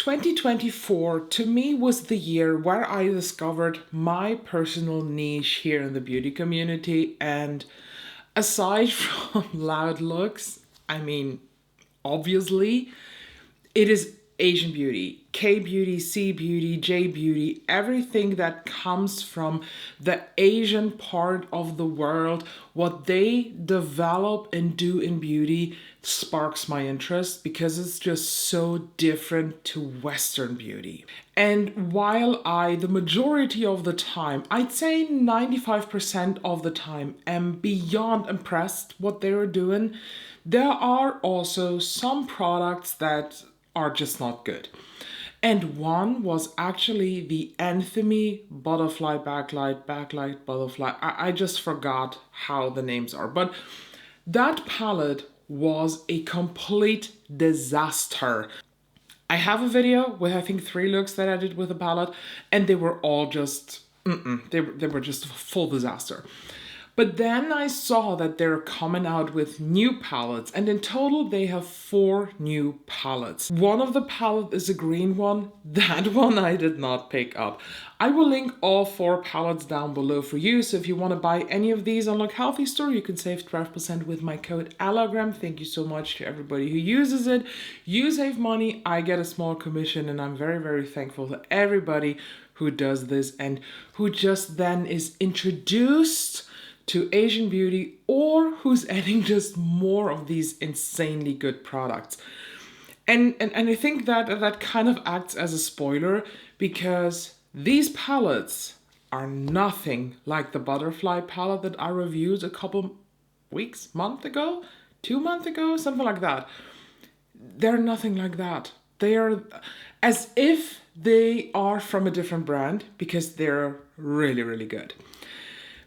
2024 to me was the year where I discovered my personal niche here in the beauty community, and aside from loud looks, I mean, obviously, it is Asian beauty, K beauty, C beauty, J beauty, everything that comes from the Asian part of the world, what they develop and do in beauty sparks my interest because it's just so different to Western beauty. And while the majority of the time, I'd say 95% of the time, am beyond impressed what they're doing, there are also some products that are just not good. And one was actually the Anthemy Butterfly Backlight Butterfly. I just forgot how the names are. But that palette was a complete disaster. I have a video with I think 3 looks that I did with the palette, and they were all just, they were just a full disaster. But then I saw that they're coming out with new palettes, and in total they have 4 new palettes. One of the palettes is a green one. That one I did not pick up. I will link all 4 palettes down below for you, so if you want to buy any of these on Look Healthy store, you can save 12% with my code ELLAGRAM. Thank you so much to everybody who uses it. You save money, I get a small commission, and I'm very, very thankful to everybody who does this and who just then is introduced to Asian beauty, or who's adding just more of these insanely good products. And I think that that kind of acts as a spoiler, because these palettes are nothing like the butterfly palette that I reviewed a couple weeks, month ago, 2 months ago, something like that. They're nothing like that. They are as if they are from a different brand, because they're really, really good.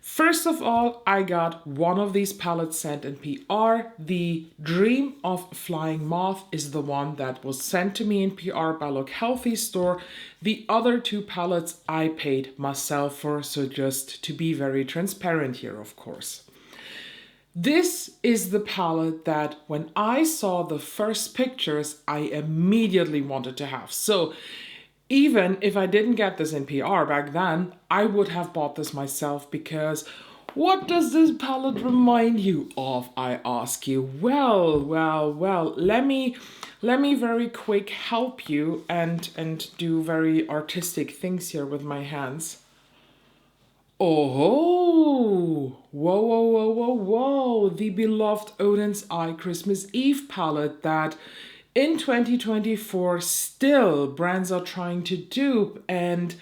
First of all, I got one of these palettes sent in PR. The Dream of Flying Moth is the one that was sent to me in PR by Look Healthy store. The other 2 palettes I paid myself for, so just to be very transparent here, of course. This is the palette that when I saw the first pictures, I immediately wanted to have. So even if I didn't get this in PR back then, I would have bought this myself, because what does this palette remind you of, I ask you? Well, let me very quick help you and do very artistic things here with my hands. Oh, whoa, the beloved Odens Eye Christmas Eve palette that in 2024, still brands are trying to dupe. And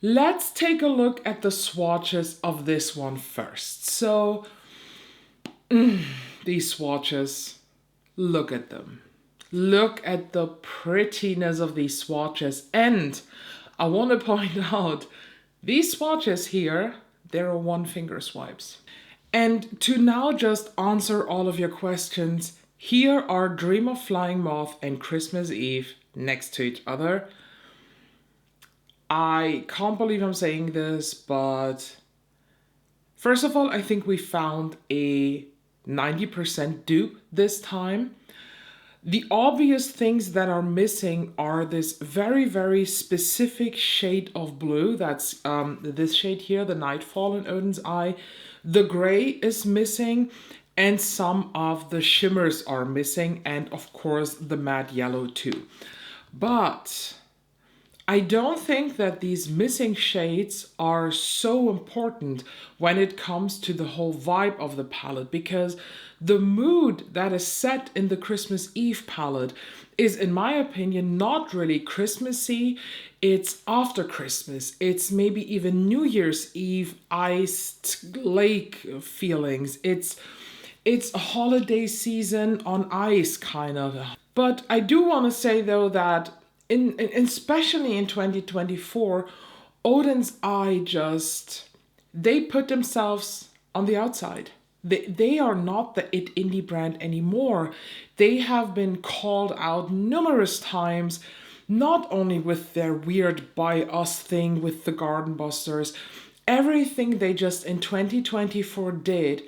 let's take a look at the swatches of this one first. So, these swatches, look at them. Look at the prettiness of these swatches. And I want to point out, these swatches here, they're 1-finger swipes. And to now just answer all of your questions, here are Dream of Flying Moth and Christmas Eve next to each other. I can't believe I'm saying this, but first of all, I think we found a 90% dupe this time. The obvious things that are missing are this very, very specific shade of blue. That's this shade here, the Nightfall in Odens Eye. The gray is missing, and some of the shimmers are missing, and of course the matte yellow too. But I don't think that these missing shades are so important when it comes to the whole vibe of the palette, because the mood that is set in the Christmas Eve palette is, in my opinion, not really Christmassy. It's after Christmas. It's maybe even New Year's Eve iced lake feelings. It's a holiday season on ice, kind of. But I do want to say, though, that especially in 2024, Odens Eye they put themselves on the outside. They are not the It Indie brand anymore. They have been called out numerous times, not only with their weird By Us thing with the Garden Busters. Everything they just in 2024 did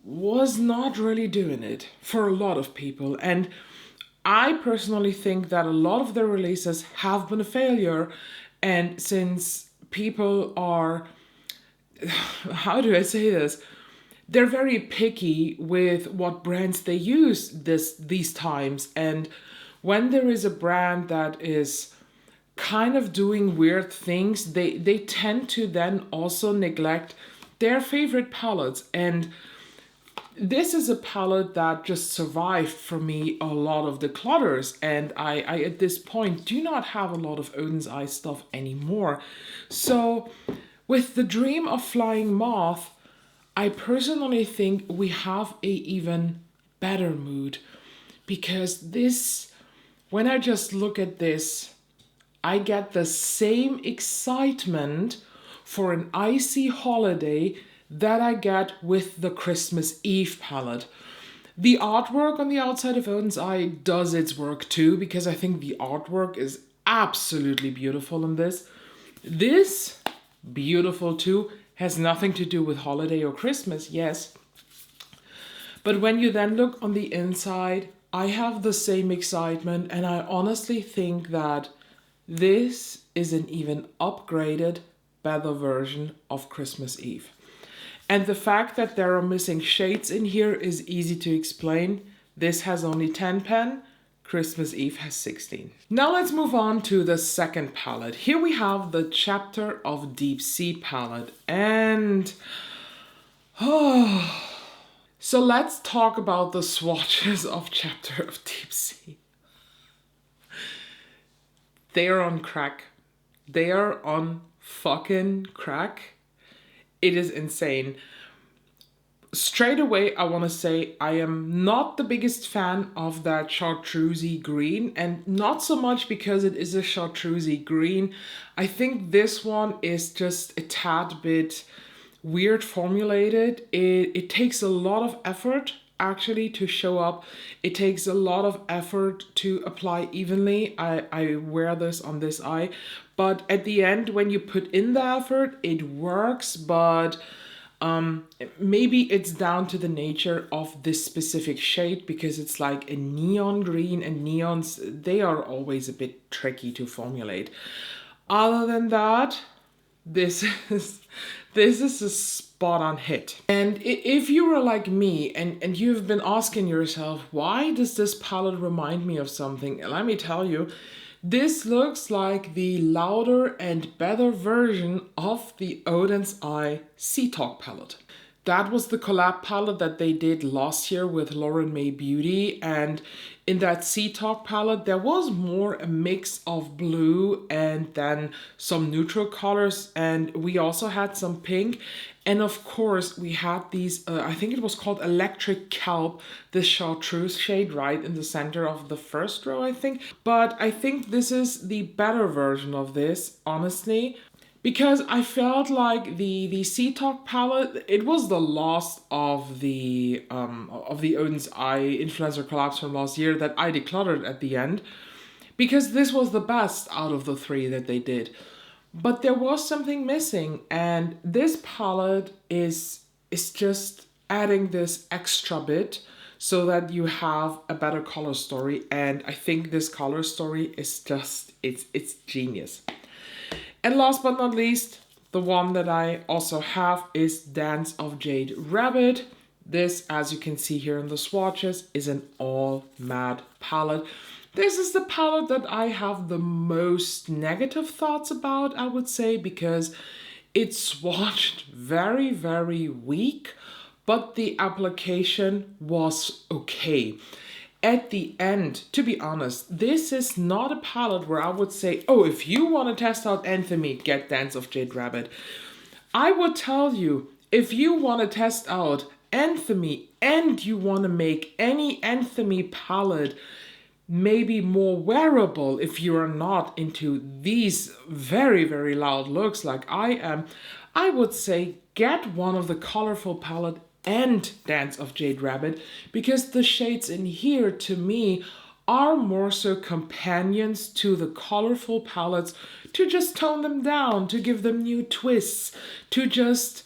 was not really doing it for a lot of people. And I personally think that a lot of their releases have been a failure. And since people are, how do I say this? They're very picky with what brands they use these times. And when there is a brand that is kind of doing weird things, they tend to then also neglect their favorite palettes. And this is a palette that just survived for me a lot of the clutters, and I at this point do not have a lot of Odens Eye stuff anymore. So with the Dream of Flying Moth, I personally think we have a even better mood, because this, when I just look at this, I get the same excitement for an icy holiday that I get with the Christmas Eve palette. The artwork on the outside of Odens Eye does its work too, because I think the artwork is absolutely beautiful in this. This, beautiful too, has nothing to do with holiday or Christmas, yes. But when you then look on the inside, I have the same excitement, and I honestly think that this is an even upgraded, better version of Christmas Eve. And the fact that there are missing shades in here is easy to explain. This has only 10 pen, Christmas Eve has 16. Now let's move on to the second palette. Here we have the Chapter of Deep Sea palette. And so let's talk about the swatches of Chapter of Deep Sea. They are on crack. They are on fucking crack. It is insane. Straight away, I want to say I am not the biggest fan of that chartreusey green, and not so much because it is a chartreusey green. I think this one is just a tad bit weird formulated. It takes a lot of effort actually to show up. It takes a lot of effort to apply evenly. I wear this on this eye, but at the end, when you put in the effort, it works. But maybe it's down to the nature of this specific shade, because it's like a neon green, and neons, they are always a bit tricky to formulate. Other than that, this is a spot-on hit. And if you were like me and you've been asking yourself, why does this palette remind me of something? Let me tell you, this looks like the louder and better version of the Odens Eye Sea Talk palette. That was the collab palette that they did last year with Lauren May Beauty, and in that Sea Talk palette there was more a mix of blue and then some neutral colors, and we also had some pink, and of course we had these, I think it was called Electric Kelp, this chartreuse shade right in the center of the first row, I think. But I think this is the better version of this, honestly. Because I felt like the Sea Talk palette, it was the last of the Odens Eye influencer collabs from last year that I decluttered at the end, because this was the best out of the three that they did. But there was something missing, and this palette is just adding this extra bit so that you have a better color story, and I think this color story is just, it's genius. And last but not least, the one that I also have is Dance of Jade Rabbit. This, as you can see here in the swatches, is an all matte palette. This is the palette that I have the most negative thoughts about, I would say, because it's swatched very, very weak, but the application was okay. At the end, to be honest, this is not a palette where I would say, oh, if you want to test out Anthemy, get Dance of Jade Rabbit. I would tell you, if you want to test out Anthemy and you want to make any Anthemy palette maybe more wearable, if you are not into these very, very loud looks like I am, I would say get one of the colorful palette and Dance of Jade Rabbit, because the shades in here to me are more so companions to the colorful palettes, to just tone them down, to give them new twists, to just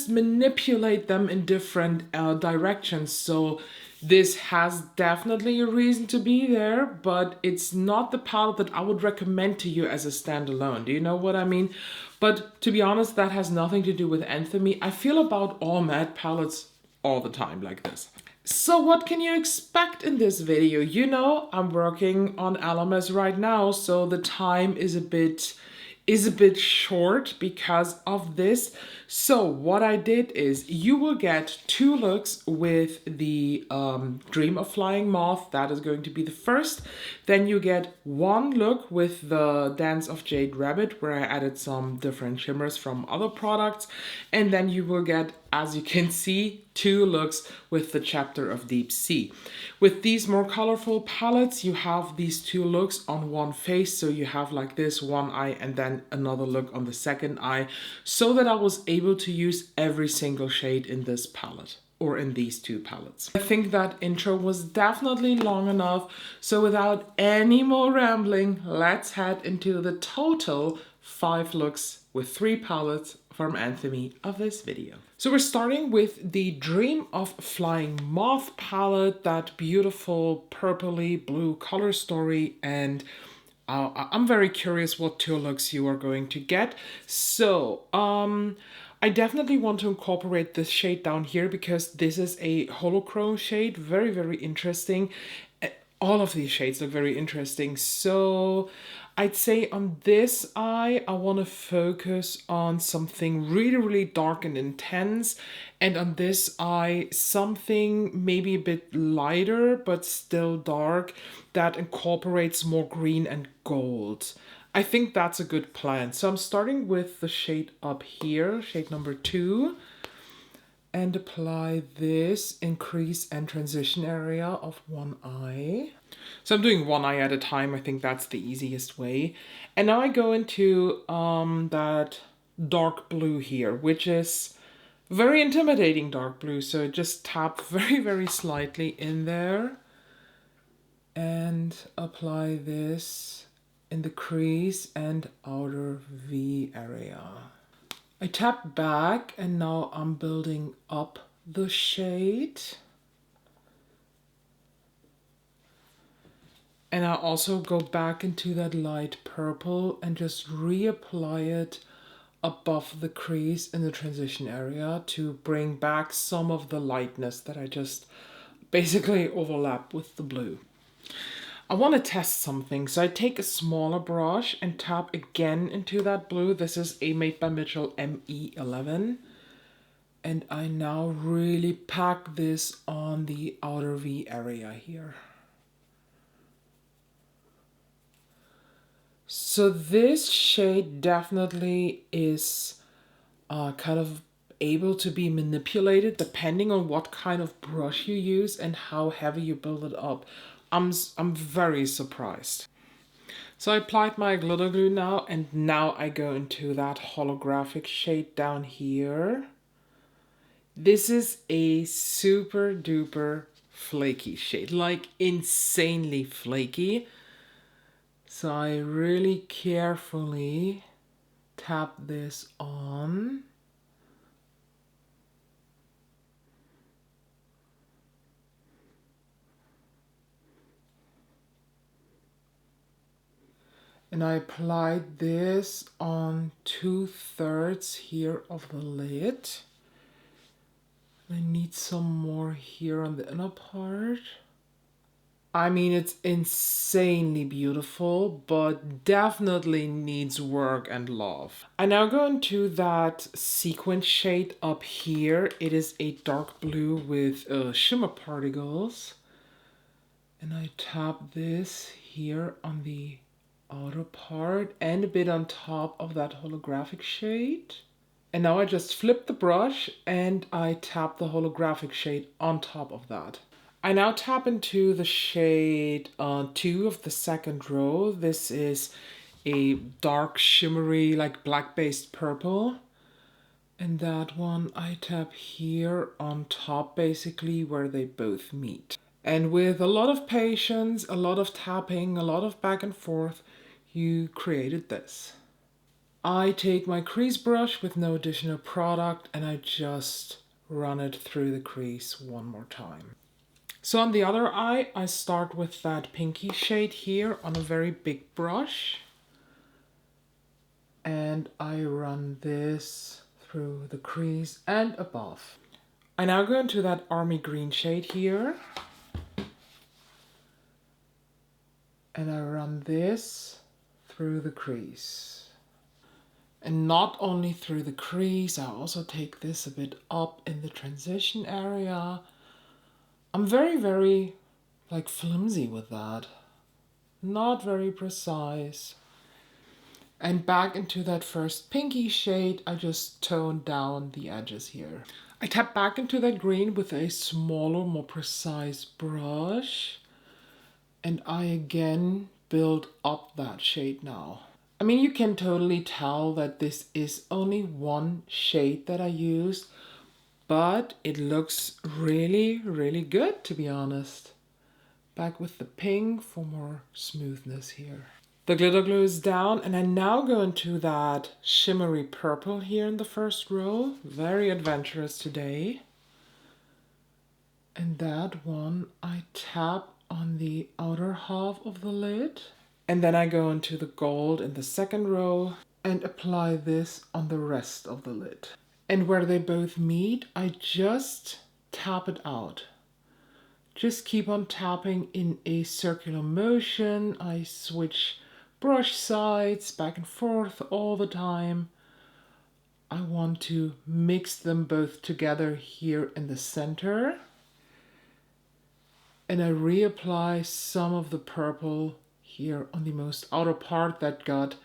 manipulate them in different directions. So This has definitely a reason to be there, but it's not the palette that I would recommend to you as a standalone. Do you know what I mean? But to be honest, that has nothing to do with Anthemy. I feel about all matte palettes all the time like this. So what can you expect in this video? You know, I'm working on LMS right now, so the time is a bit short because of this. So what I did is you will get 2 looks with the Dream of Flying Moth. That is going to be the first. Then you get 1 look with the Dance of Jade Rabbit, where I added some different shimmers from other products. And then you will get, as you can see, 2 looks with the Chapter of Deep Sea. With these more colorful palettes, you have these 2 looks on one face. So you have like this one eye and then another look on the second eye, so that I was able to use every single shade in this palette, or in these 2 palettes. I think that intro was definitely long enough, so without any more rambling, let's head into the total 5 looks with 3 palettes from Anthemy of this video. So we're starting with the Dream of Flying Moth palette, that beautiful purpley blue color story, and I'm very curious what 2 looks you are going to get. So, I definitely want to incorporate this shade down here because this is a holochrome shade, very, very interesting. All of these shades look very interesting. So I'd say on this eye, I want to focus on something really, really dark and intense. And on this eye, something maybe a bit lighter, but still dark, that incorporates more green and gold. I think that's a good plan. So I'm starting with the shade up here, shade number 2. And apply this increase and transition area of one eye. So I'm doing one eye at a time. I think that's the easiest way. And now I go into that dark blue here, which is very intimidating dark blue. So just tap very, very slightly in there and apply this in the crease and outer V area. I tap back and now I'm building up the shade. And I also go back into that light purple and just reapply it above the crease in the transition area to bring back some of the lightness that I just basically overlap with the blue. I want to test something, so I take a smaller brush and tap again into that blue. This is a Made by Mitchell ME11. And I now really pack this on the outer V area here. So this shade definitely is kind of able to be manipulated depending on what kind of brush you use and how heavy you build it up. I'm very surprised. So I applied my glitter glue now, and now I go into that holographic shade down here. This is a super duper flaky shade, like insanely flaky. So I really carefully tap this on. And I applied this on 2/3 here of the lid. I need some more here on the inner part. I mean, it's insanely beautiful, but definitely needs work and love. I now go into that sequin shade up here. It is a dark blue with shimmer particles. And I tap this here on the outer part and a bit on top of that holographic shade. And now I just flip the brush and I tap the holographic shade on top of that. I now tap into the shade 2 of the second row. This is a dark shimmery, like black-based purple. And that one I tap here on top, basically where they both meet. And with a lot of patience, a lot of tapping, a lot of back and forth, you created this. I take my crease brush with no additional product and I just run it through the crease one more time. So on the other eye, I start with that pinky shade here on a very big brush. And I run this through the crease and above. I now go into that army green shade here. And I run this through the crease. And not only through the crease, I also take this a bit up in the transition area. I'm very like flimsy with that. Not very precise. And back into that first pinky shade, I just tone down the edges here. I tap back into that green with a smaller, more precise brush. And I again build up that shade now. I mean, you can totally tell that this is only one shade that I used, but it looks really good, to be honest. Back with the pink for more smoothness here. The glitter glue is down, and I now go into that shimmery purple here in the first row. Very adventurous today. And that one I tap on the outer half of the lid. And then I go into the gold in the second row and apply this on the rest of the lid. And where they both meet, I just tap it out. Just keep on tapping in a circular motion. I switch brush sides back and forth all the time. I want to mix them both together here in the center. And I reapply some of the purple here on the most outer part that got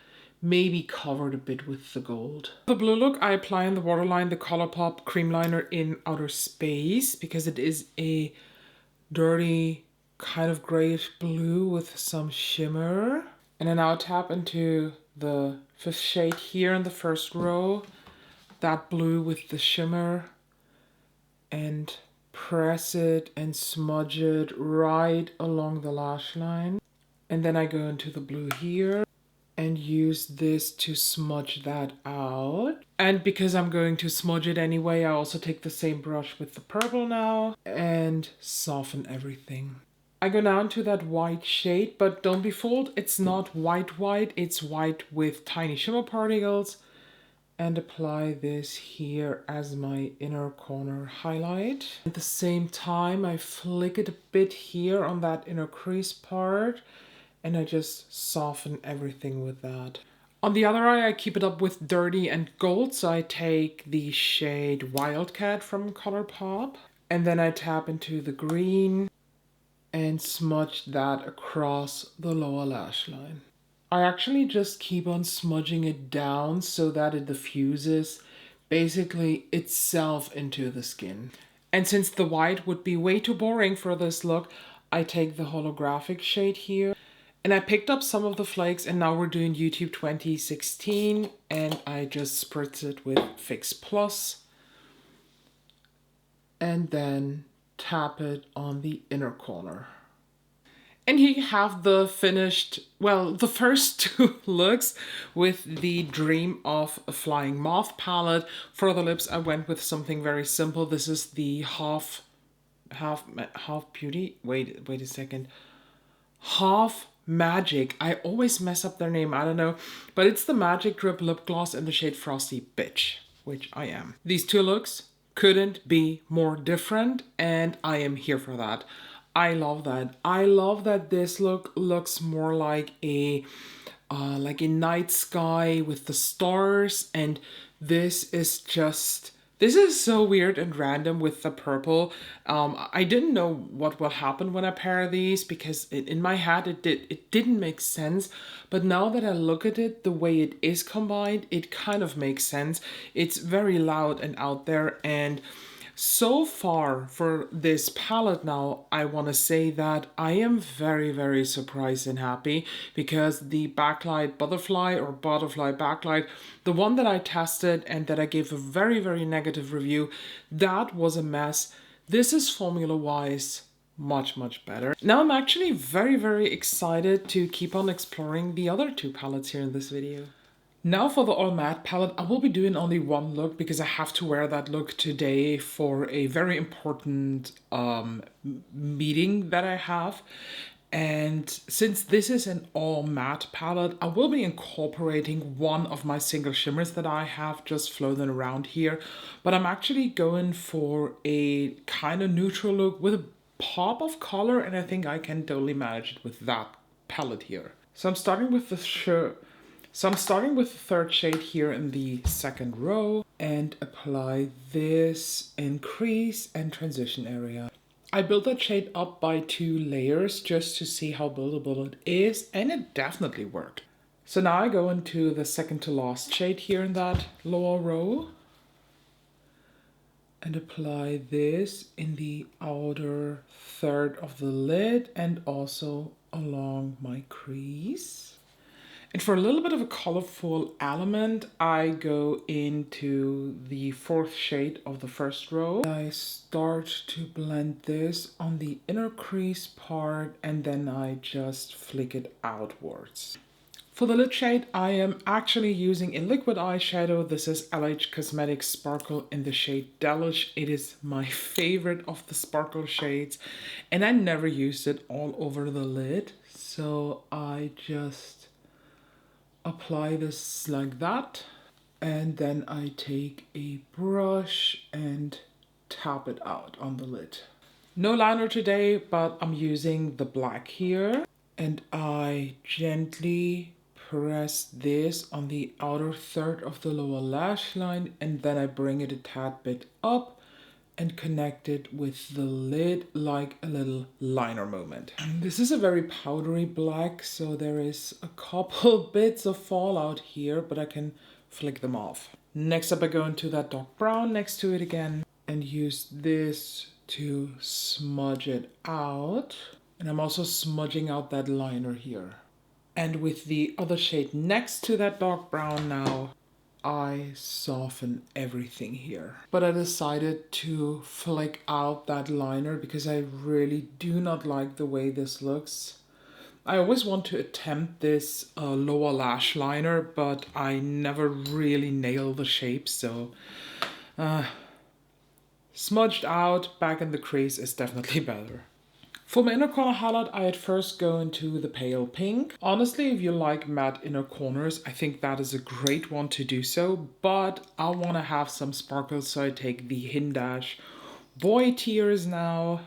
maybe covered a bit with the gold. The blue look, I apply in the waterline the Colourpop cream liner in outer space because it is a dirty kind of grayish blue with some shimmer. And I now tap into the fifth shade here in the first row, that blue with the shimmer, and press it and smudge it right along the lash line. And then I go into the blue here and use this to smudge that out. And because I'm going to smudge it anyway, I also take the same brush with the purple now and soften everything. I go now into that white shade, but don't be fooled, it's not white, it's white with tiny shimmer particles. And apply this here as my inner corner highlight. At the same time, I flick it a bit here on that inner crease part, and I just soften everything with that. On the other eye, I keep it up with dirty and gold, so I take the shade Wildcat from Colourpop, and then I tap into the green and smudge that across the lower lash line. I actually just keep on smudging it down so that it diffuses basically itself into the skin. And since the white would be way too boring for this look, I take the holographic shade here. And I picked up some of the flakes, and now we're doing YouTube 2016, and I just spritz it with Fix Plus. And then tap it on the inner corner. And here you have the finished, well, the first two looks with the Dream of a Flying Moth palette. For the lips, I went with something very simple. This is the Half Beauty. Wait a second. Half Magic. I always mess up their name. I don't know. But it's the Magic Drip Lip Gloss in the shade Frosty Bitch, which I am. These two looks couldn't be more different, and I am here for that. I love that. I love that this look looks more like a night sky with the stars, and this is so weird and random with the purple. I didn't know what will happen when I pair these because in my head it didn't make sense, but now that I look at it the way it is combined, it kind of makes sense. It's very loud and out there, and so far for this palette now, I want to say that I am very surprised and happy because the backlight butterfly or butterfly backlight, the one that I tested and that I gave a very negative review, that was a mess. This is formula-wise much better. Now I'm actually very excited to keep on exploring the other two palettes here in this video. Now for the all matte palette, I will be doing only one look because I have to wear that look today for a very important meeting that I have. And since this is an all matte palette, I will be incorporating one of my single shimmers that I have just floating around here. But I'm actually going for a kind of neutral look with a pop of color, and I think I can totally manage it with that palette here. So I'm starting with the third shade here in the second row and apply this in crease and transition area. I built that shade up by 2 layers just to see how buildable it is, and it definitely worked. So now I go into the second to last shade here in that lower row and apply this in the outer third of the lid and also along my crease. And for a little bit of a colorful element, I go into the fourth shade of the first row. I start to blend this on the inner crease part and then I just flick it outwards. For the lid shade, I am actually using a liquid eyeshadow. This is LH Cosmetics Sparkle in the shade Delish. It is my favorite of the sparkle shades and I never used it all over the lid. So I just apply this like that, and then I take a brush and tap it out on the lid. No liner today, but I'm using the black here, and I gently press this on the outer third of the lower lash line, and then I bring it a tad bit up and connect it with the lid like a little liner moment. And this is a very powdery black, so there is a couple bits of fallout here, but I can flick them off. Next up, I go into that dark brown next to it again and use this to smudge it out. And I'm also smudging out that liner here. And with the other shade next to that dark brown now, I soften everything here. But I decided to flick out that liner because I really do not like the way this looks. I always want to attempt this lower lash liner, but I never really nail the shape, so smudged out back in the crease is definitely better. For my inner corner highlight, I at first go into the pale pink. Honestly, if you like matte inner corners, I think that is a great one to do so, but I want to have some sparkles, so I take the Hindash Boy Tears now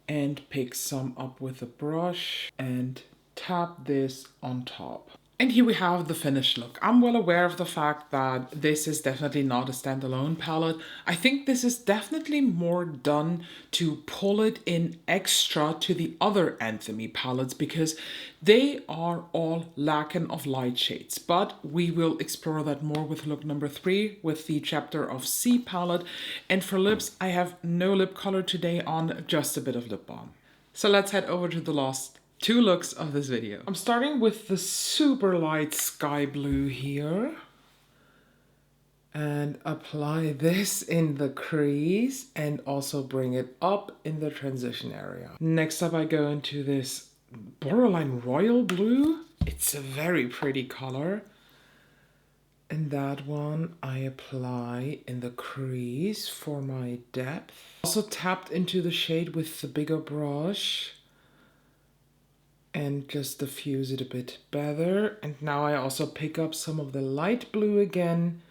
and pick some up with a brush and tap this on top. And here we have the finished look. I'm well aware of the fact that this is definitely not a standalone palette. I think this is definitely more done to pull it in extra to the other Anthemy palettes because they are all lacking of light shades. But we will explore that more with look number 3 with the Chapter of C palette. And for lips, I have no lip color today on, just a bit of lip balm. So let's head over to the last 2 looks of this video. I'm starting with the super light sky blue here and apply this in the crease and also bring it up in the transition area. Next up, I go into this borderline royal blue. It's a very pretty color. And that one I apply in the crease for my depth. Also tapped into the shade with the bigger brush and just diffuse it a bit better. And now I also pick up some of the light blue again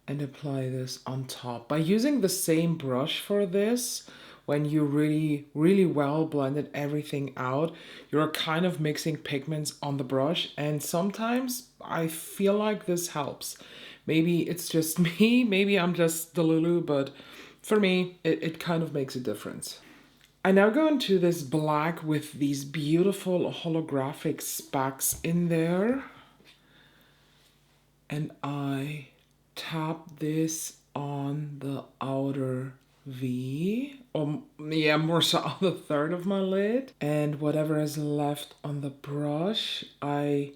and apply this on top. By using the same brush for this, when you really well blended everything out, you're kind of mixing pigments on the brush, and sometimes I feel like this helps. Maybe it's just me, maybe I'm just the Lulu, but for me, it kind of makes a difference. I now go into this black with these beautiful holographic specks in there. And I tap this on the outer V, or yeah, more so on the third of my lid. And whatever is left on the brush, I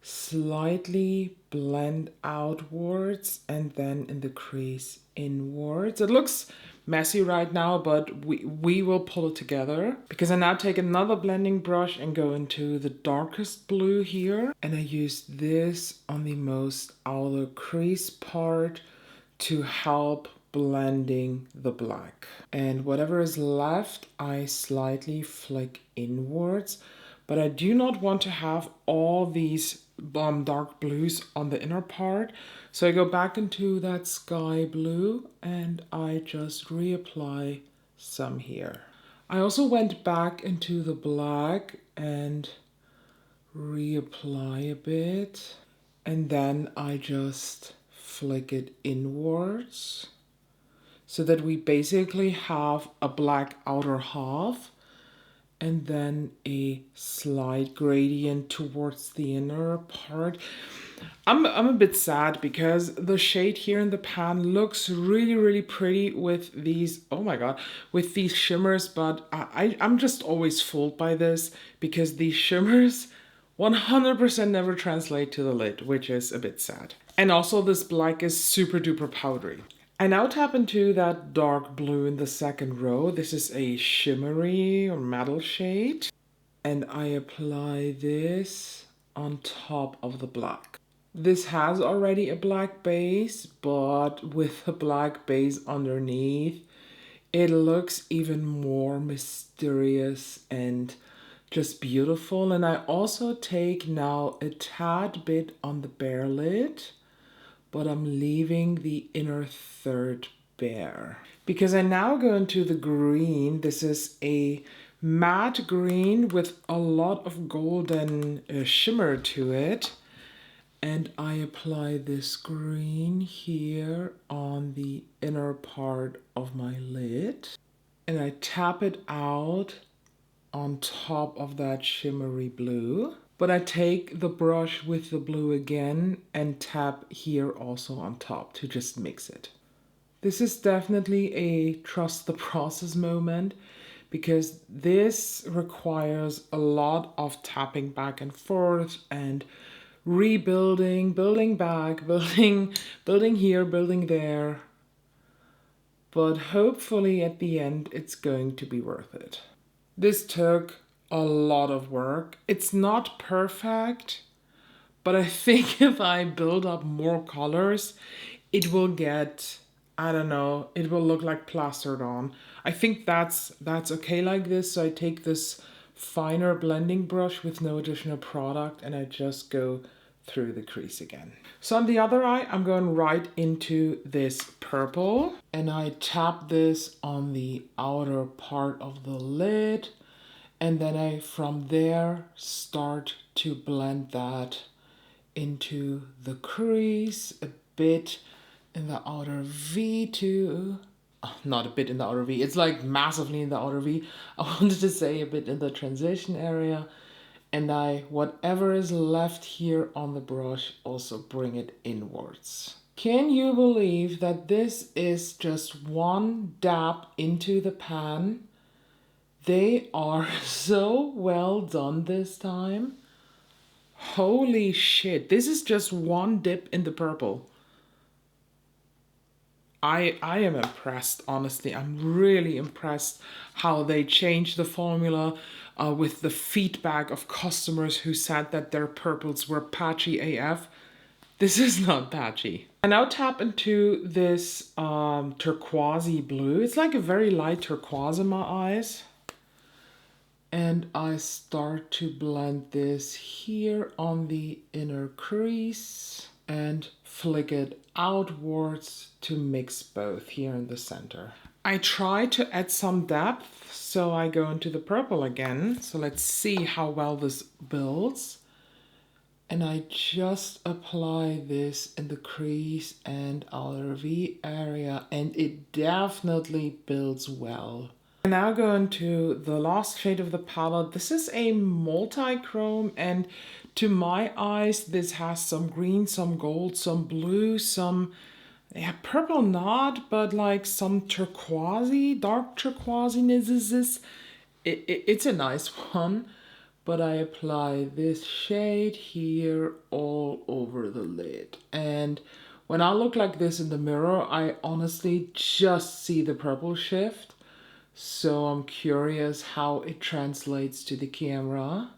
slightly blend outwards and then in the crease inwards. It looks messy right now, but we will pull it together, because I now take another blending brush and go into the darkest blue here, and I use this on the most outer crease part to help blending the black. And whatever is left, I slightly flick inwards, but I do not want to have all these dark blues on the inner part. So I go back into that sky blue and I just reapply some here. I also went back into the black and reapply a bit. And then I just flick it inwards so that we basically have a black outer half and then a slight gradient towards the inner part. I'm a bit sad because the shade here in the pan looks really pretty with these, oh my god, with these shimmers, but I'm just always fooled by this because these shimmers 100% never translate to the lid, which is a bit sad. And also this black is super duper powdery. I now tap into that dark blue in the second row. This is a shimmery or metal shade. And I apply this on top of the black. This has already a black base, but with a black base underneath, it looks even more mysterious and just beautiful. And I also take now a tad bit on the bare lid, but I'm leaving the inner third bare. Because I now go into the green. This is a matte green with a lot of golden shimmer to it. And I apply this green here on the inner part of my lid. And I tap it out on top of that shimmery blue. But I take the brush with the blue again and tap here also on top to just mix it. This is definitely a trust the process moment because this requires a lot of tapping back and forth and rebuilding, building back, building here, building there. But hopefully at the end it's going to be worth it. This took a lot of work. It's not perfect, but I think if I build up more colors, it will get, I don't know, it will look like plastered on. I think that's okay like this. So I take this finer blending brush with no additional product and I just go through the crease again. So on the other eye, I'm going right into this purple and I tap this on the outer part of the lid. And then I, from there, start to blend that into the crease, a bit in the outer V too. Oh, not a bit in the outer V, it's like massively in the outer V. I wanted to say a bit in the transition area. And I, whatever is left here on the brush, also bring it inwards. Can you believe that this is just one dab into the pan? They are so well done this time. Holy shit, this is just one dip in the purple. I am impressed, honestly. I'm really impressed how they changed the formula with the feedback of customers who said that their purples were patchy AF. This is not patchy. I now tap into this turquoisey blue. It's like a very light turquoise in my eyes. And I start to blend this here on the inner crease and flick it outwards to mix both here in the center. I try to add some depth, so I go into the purple again. So let's see how well this builds. And I just apply this in the crease and outer V area, and it definitely builds well. I now go into the last shade of the palette. This is a multi-chrome, and to my eyes, this has some green, some gold, some blue, some purple not, but like some turquoisey, dark turquoisiness. It's a nice one, but I apply this shade here all over the lid. And when I look like this in the mirror, I honestly just see the purple shift. So I'm curious how it translates to the camera.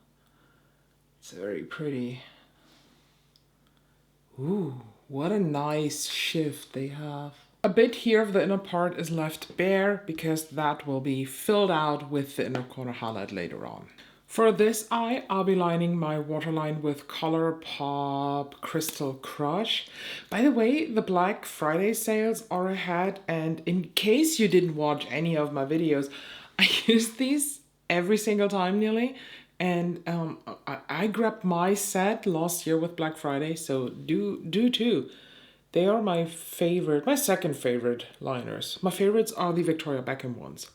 It's very pretty. Ooh, what a nice shift they have. A bit here of the inner part is left bare because that will be filled out with the inner corner highlight later on. For this eye, I'll be lining my waterline with ColourPop Crystal Crush. By the way, the Black Friday sales are ahead, and in case you didn't watch any of my videos, I use these every single time nearly. And I grabbed my set last year with Black Friday, so do too. They are my favorite, my second favorite liners. My favorites are the Victoria Beckham ones.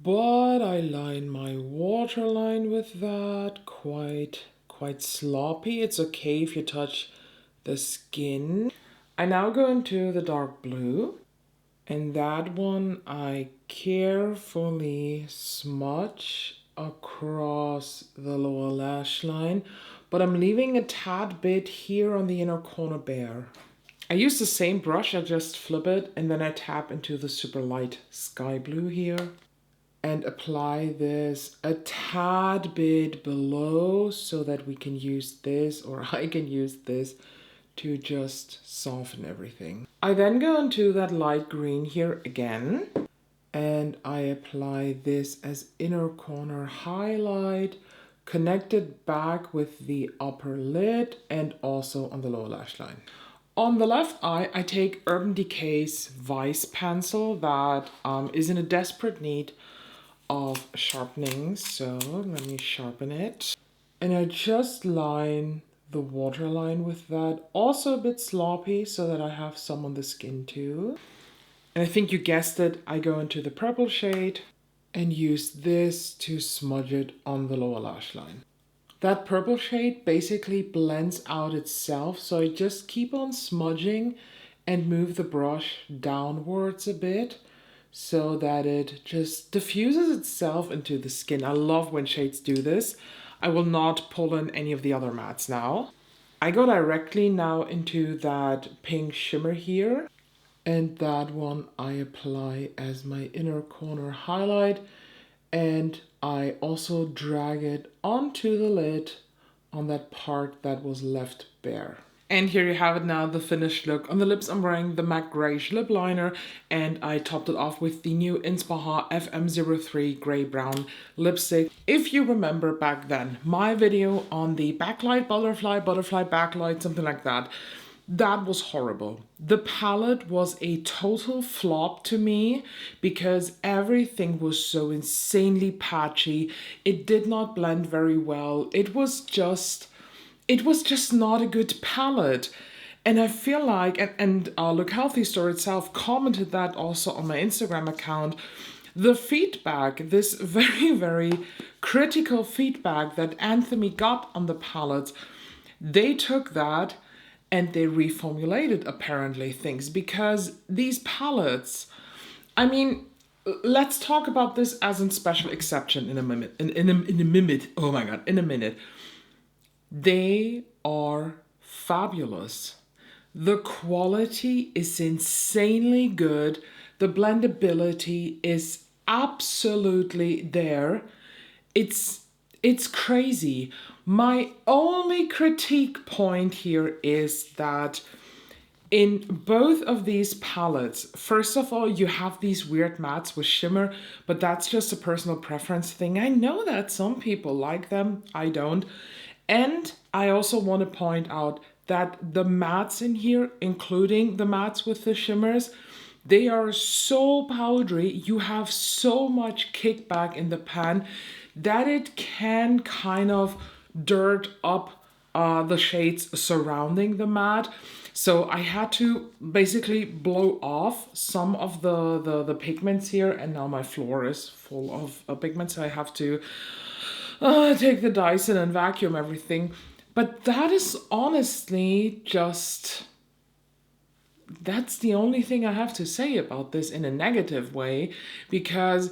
But I line my waterline with that quite sloppy. It's okay if you touch the skin. I now go into the dark blue, and that one I carefully smudge across the lower lash line, but I'm leaving a tad bit here on the inner corner bare. I use the same brush, I just flip it, and then I tap into the super light sky blue here and apply this a tad bit below so that we can use this, or I can use this, to just soften everything. I then go into that light green here again, and I apply this as inner corner highlight, connected back with the upper lid and also on the lower lash line. On the left eye, I take Urban Decay's Vice pencil that is in a desperate need of sharpening, so let me sharpen it. And I just line the waterline with that, also a bit sloppy so that I have some on the skin too. And I think you guessed it, I go into the purple shade and use this to smudge it on the lower lash line. That purple shade basically blends out itself, so I just keep on smudging and move the brush downwards a bit so that it just diffuses itself into the skin. I love when shades do this. I will not pull in any of the other mattes now. I go directly now into that pink shimmer here, and that one I apply as my inner corner highlight, and I also drag it onto the lid on that part that was left bare. And here you have it now, the finished look. On the lips, I'm wearing the MAC Grayish lip liner, and I topped it off with the new Inspaha FM03 Grey Brown lipstick. If you remember back then, my video on the backlight, butterfly backlight, something like that, that was horrible. The palette was a total flop to me because everything was so insanely patchy. It did not blend very well. It was just not a good palette. And I feel like, and Look Healthy Store itself commented that also on my Instagram account, the feedback, this very critical feedback that Anthemy got on the palettes, they took that and they reformulated apparently things, because these palettes, I mean, let's talk about this as a special exception in a minute. In a minute. Oh my god, in a minute. They are fabulous. The quality is insanely good. The blendability is absolutely there. It's crazy. My only critique point here is that in both of these palettes, first of all, you have these weird mattes with shimmer, but that's just a personal preference thing. I know that some people like them, I don't. And I also want to point out that the mattes in here, including the mattes with the shimmers, they are so powdery. You have so much kickback in the pan that it can kind of dirt up the shades surrounding the matte. So I had to basically blow off some of the pigments here, and now my floor is full of pigments. So I have to take the Dyson and vacuum everything. But that is honestly just, that's the only thing I have to say about this in a negative way, because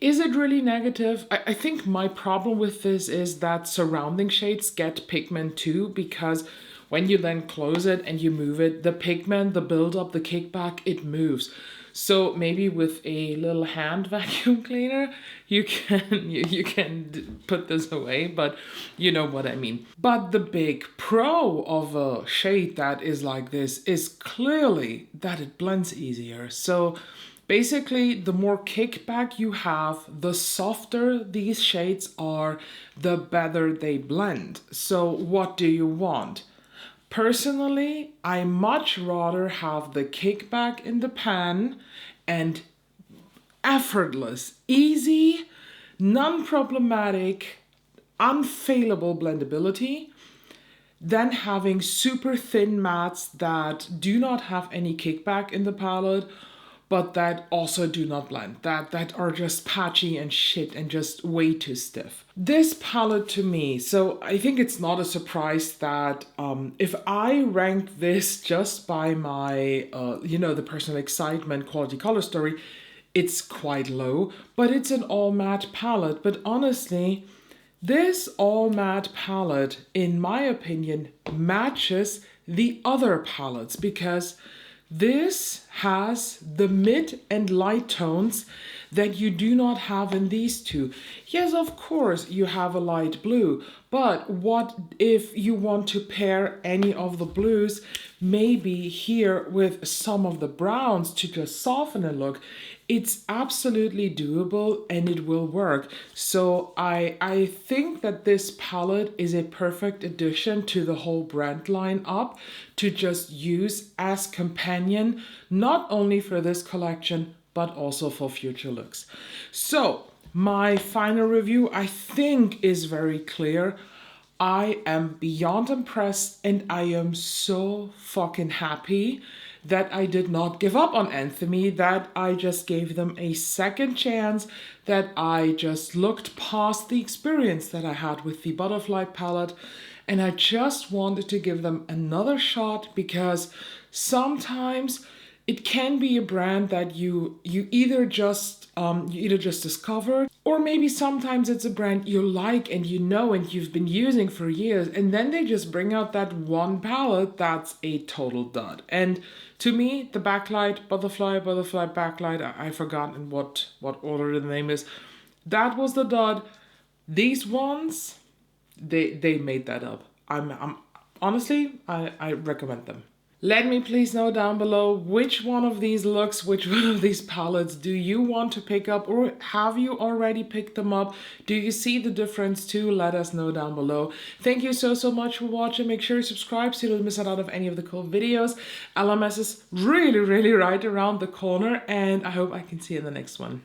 Is it really negative? I think my problem with this is that surrounding shades get pigment too, because when you then close it and you move it, the pigment, the buildup, the kickback, it moves. So maybe with a little hand vacuum cleaner, you can you can put this away, but you know what I mean. But the big pro of a shade that is like this is clearly that it blends easier. So basically, the more kickback you have, the softer these shades are, the better they blend. So what do you want? Personally, I much rather have the kickback in the pan and effortless, easy, non-problematic, unfailable blendability than having super thin mattes that do not have any kickback in the palette, but that also do not blend, that are just patchy and shit and just way too stiff. This palette to me, so I think it's not a surprise that if I rank this just by my, the personal excitement quality color story, it's quite low, but it's an all matte palette. But honestly, this all matte palette, in my opinion, matches the other palettes because this has the mid and light tones that you do not have in these two. Yes, of course, you have a light blue, but what if you want to pair any of the blues, maybe here with some of the browns to just soften a look? It's absolutely doable and it will work. So I think that this palette is a perfect addition to the whole brand line up to just use as companion, not only for this collection, but also for future looks. So my final review, I think, is very clear. I am beyond impressed and I am so fucking happy that I did not give up on Anthemy, that I just gave them a second chance, that I just looked past the experience that I had with the butterfly palette, and I just wanted to give them another shot because sometimes it can be a brand that you either just discovered, or maybe sometimes it's a brand you like and you know and you've been using for years, and then they just bring out that one palette that's a total dud. And to me, the backlight, butterfly backlight, I've forgotten what order the name is, that was the dud. These ones, they made that up. I'm honestly, I recommend them. Let me please know down below which one of these looks, which one of these palettes do you want to pick up, or have you already picked them up? Do you see the difference too? Let us know down below. Thank you so much for watching. Make sure you subscribe so you don't miss out of any of the cool videos. LMS is really right around the corner, and I hope I can see you in the next one.